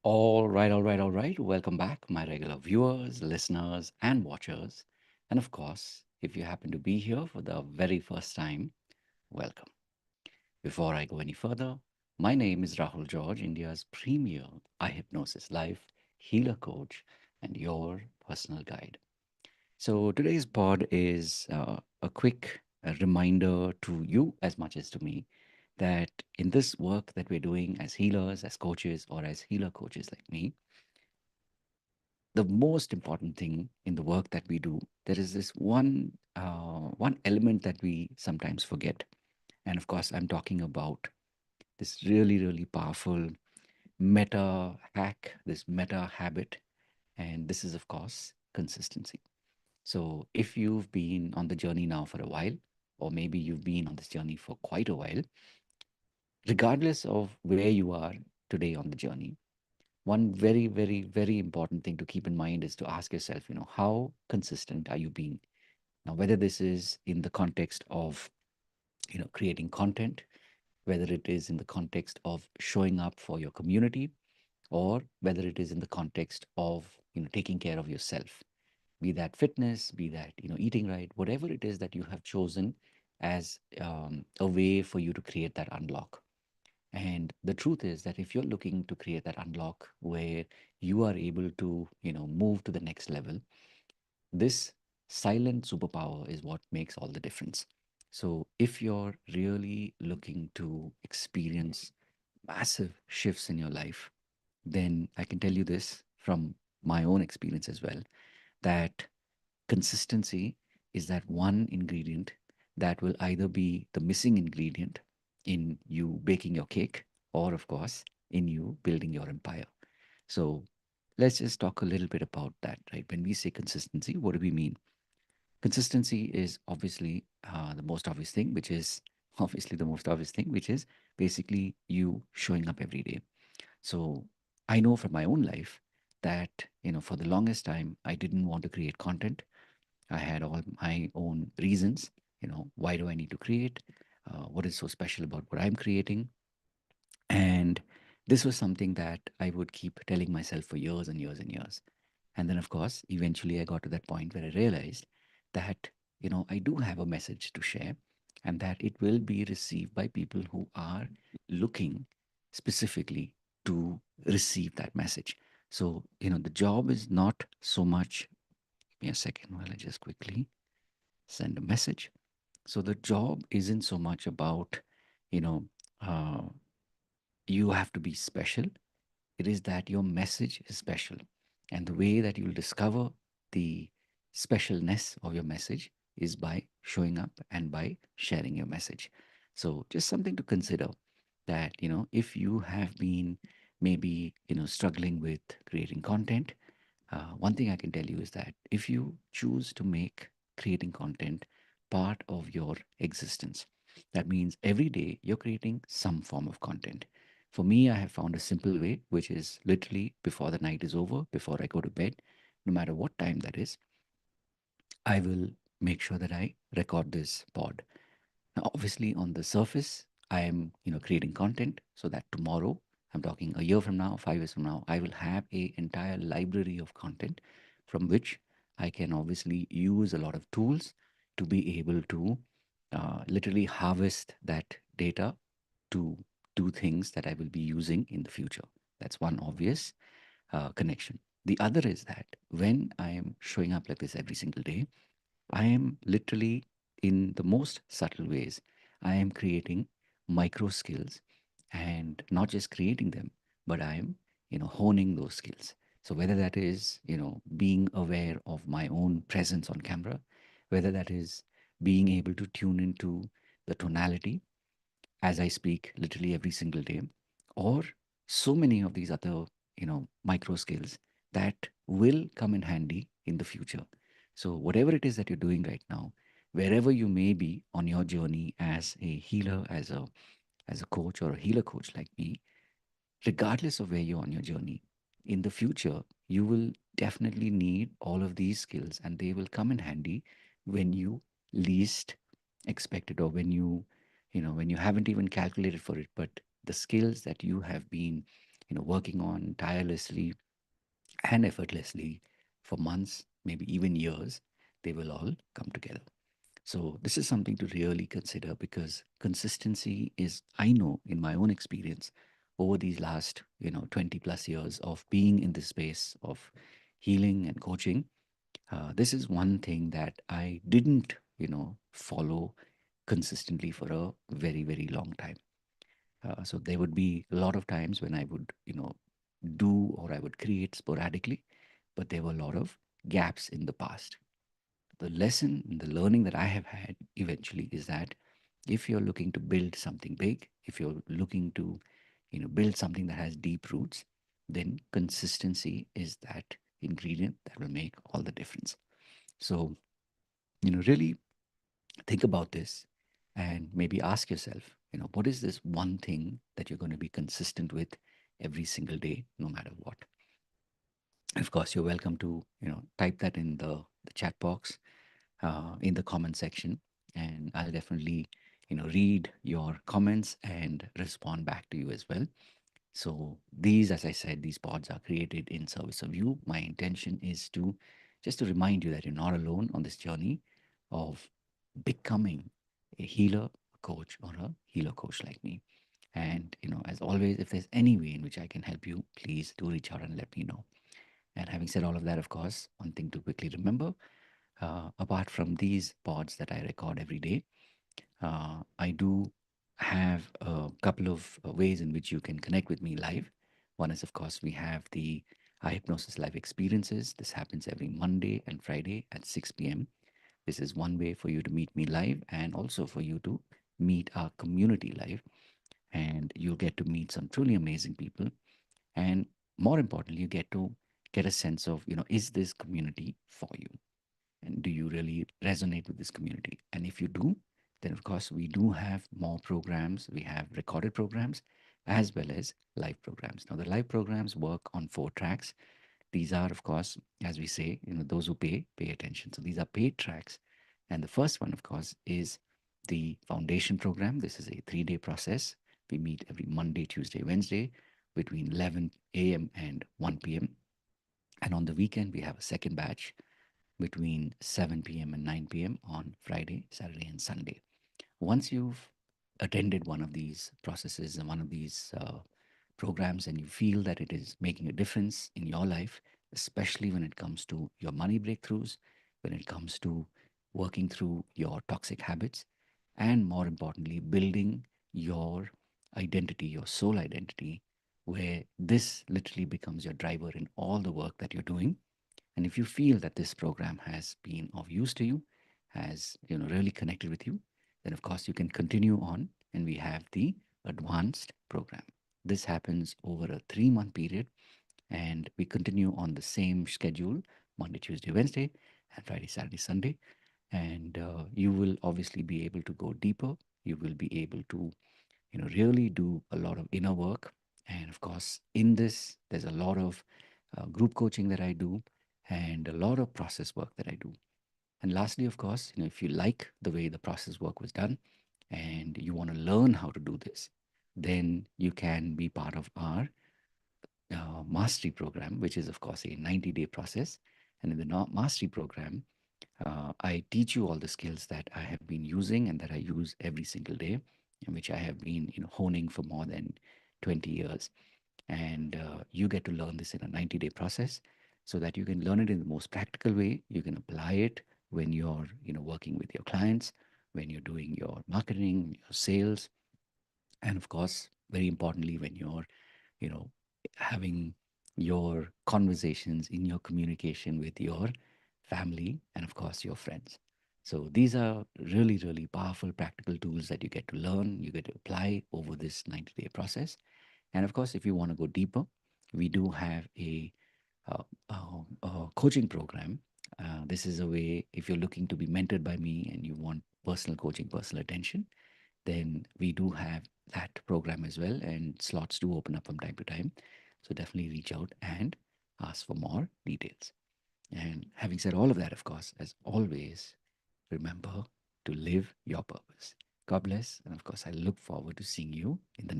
All right. Welcome back, my regular viewers, listeners, and watchers. And of course, if you happen to be here for the very first time, welcome. Before I go any further, my name is Rahul George, India's premier eye hypnosis life healer coach and your personal guide. So today's pod is a quick reminder to you as much as to me that in this work that we're doing as healers, as coaches, or as healer coaches like me, the most important thing in the work that we do, there is this one element that we sometimes forget. And of course, I'm talking about this really powerful meta hack, this meta habit. And this is, of course, consistency. So if you've been on the journey now for a while, or maybe you've been on this journey for quite a while, regardless of where you are today on the journey, one very important thing to keep in mind is to ask yourself, how consistent are you being? Now, whether this is in the context of, creating content, whether it is in the context of showing up for your community, or whether it is in the context of, taking care of yourself, be that fitness, be that, eating right, whatever it is that you have chosen as a way for you to create that unlock. And the truth is that if you're looking to create that unlock where you are able to, move to the next level, this silent superpower is what makes all the difference. So if you're really looking to experience massive shifts in your life, then I can tell you this from my own experience as well, that consistency is that one ingredient that will either be the missing ingredient in you baking your cake, or, of course, in you building your empire. So let's just talk a little bit about that, right? When we say consistency, what do we mean? Consistency is obviously the most obvious thing, which is obviously the most obvious thing, which is basically you showing up every day. So I know from my own life that, for the longest time, I didn't want to create content. I had all my own reasons. Why do I need to create? What is so special about what I'm creating? And this was something that I would keep telling myself for years and years and years. And then, of course, eventually I got to that point where I realized that, I do have a message to share and that it will be received by people who are looking specifically to receive that message. So, the job is not so much, give me a second while I just quickly send a message. So the job isn't so much about, you know, uh, you have to be special. It is that your message is special. And the way that you'll discover the specialness of your message is by showing up and by sharing your message. So just something to consider that, if you have been maybe, struggling with creating content, one thing I can tell you is that if you choose to make creating content part of your existence, that means every day you're creating some form of content. For me, I have found a simple way, which is literally before the night is over, before I go to bed, no matter what time that is, I will make sure that I record this pod. Now, obviously, on the surface, I am, creating content so that tomorrow, I'm talking a year from now, 5 years from now, I will have a entire library of content from which I can obviously use a lot of tools to be able to literally harvest that data to do things that I will be using in the future. That's one obvious connection. The other is that when I am showing up like this every single day, I am literally, in the most subtle ways, I am creating micro skills, and not just creating them, but I am, honing those skills. So whether that is, being aware of my own presence on camera, whether that is being able to tune into the tonality as I speak literally every single day, or so many of these other, micro skills that will come in handy in the future. So whatever it is that you're doing right now, wherever you may be on your journey as a healer, as a coach or a healer coach like me, regardless of where you're on your journey, in the future, you will definitely need all of these skills and they will come in handy when you least expect it, or when you haven't even calculated for it. But the skills that you have been, working on tirelessly and effortlessly for months, maybe even years, they will all come together. So this is something to really consider, because consistency is, I know in my own experience over these last, 20 plus years of being in this space of healing and coaching, this is one thing that I didn't, follow consistently for a very, very long time. So there would be a lot of times when I would, do or I would create sporadically, but there were a lot of gaps in the past. The lesson and the learning that I have had eventually is that if you're looking to build something big, if you're looking to, build something that has deep roots, then consistency is that ingredient that will make all the difference. So, really think about this and maybe ask yourself, what is this one thing that you're going to be consistent with every single day, no matter what? Of course, you're welcome to, type that in the chat box, in the comment section, and I'll definitely, read your comments and respond back to you as well. So these, as I said, these pods are created in service of you. My intention is to just to remind you that you're not alone on this journey of becoming a healer, a coach, or a healer coach like me. And as always, if there's any way in which I can help you, please do reach out and let me know. And having said all of that, of course, one thing to quickly remember, apart from these pods that I record every day, I do have a couple of ways in which you can connect with me live. One is, of course, we have the Hypnosis Live experiences. This happens every Monday and Friday at 6 p.m. This is one way for you to meet me live and also for you to meet our community live. And you'll get to meet some truly amazing people. And more importantly, you get to get a sense of, is this community for you? And do you really resonate with this community? And if you do, then of course we do have more programs. We have recorded programs as well as live programs. Now the live programs work on 4 tracks. These are, of course, as we say, those who pay attention. So these are paid tracks. And the first one, of course, is the foundation program. This is a 3-day process. We meet every Monday, Tuesday, Wednesday between 11 a.m. and 1 p.m. And on the weekend, we have a second batch between 7 p.m. and 9 p.m. on Friday, Saturday, and Sunday. Once you've attended one of these processes and one of these programs, and you feel that it is making a difference in your life, especially when it comes to your money breakthroughs, when it comes to working through your toxic habits, and more importantly, building your identity, your soul identity, where this literally becomes your driver in all the work that you're doing. And if you feel that this program has been of use to you, has really connected with you, then of course you can continue on, and we have the advanced program. This happens over a 3-month period, and we continue on the same schedule: Monday, Tuesday, Wednesday, and Friday, Saturday, Sunday. And you will obviously be able to go deeper. You will be able to really do a lot of inner work. And of course, in this, there's a lot of group coaching that I do and a lot of process work that I do. And lastly, of course, if you like the way the process work was done and you want to learn how to do this, then you can be part of our mastery program, which is, of course, a 90-day process. And in the mastery program, I teach you all the skills that I have been using and that I use every single day, and which I have been honing for more than 20 years. And you get to learn this in a 90-day process, so that you can learn it in the most practical way. You can apply it when you're working with your clients, when you're doing your marketing, your sales, and of course, very importantly, when you're you know having your conversations in your communication with your family and of course your friends. So these are really, really powerful practical tools that you get to learn, you get to apply over this 90-day process. And of course, if you want to go deeper, we do have a coaching program. This is a way, if you're looking to be mentored by me and you want personal coaching, personal attention, then we do have that program as well. And slots do open up from time to time. So definitely reach out and ask for more details. And having said all of that, of course, as always, remember to live your purpose. God bless. And of course, I look forward to seeing you in the next.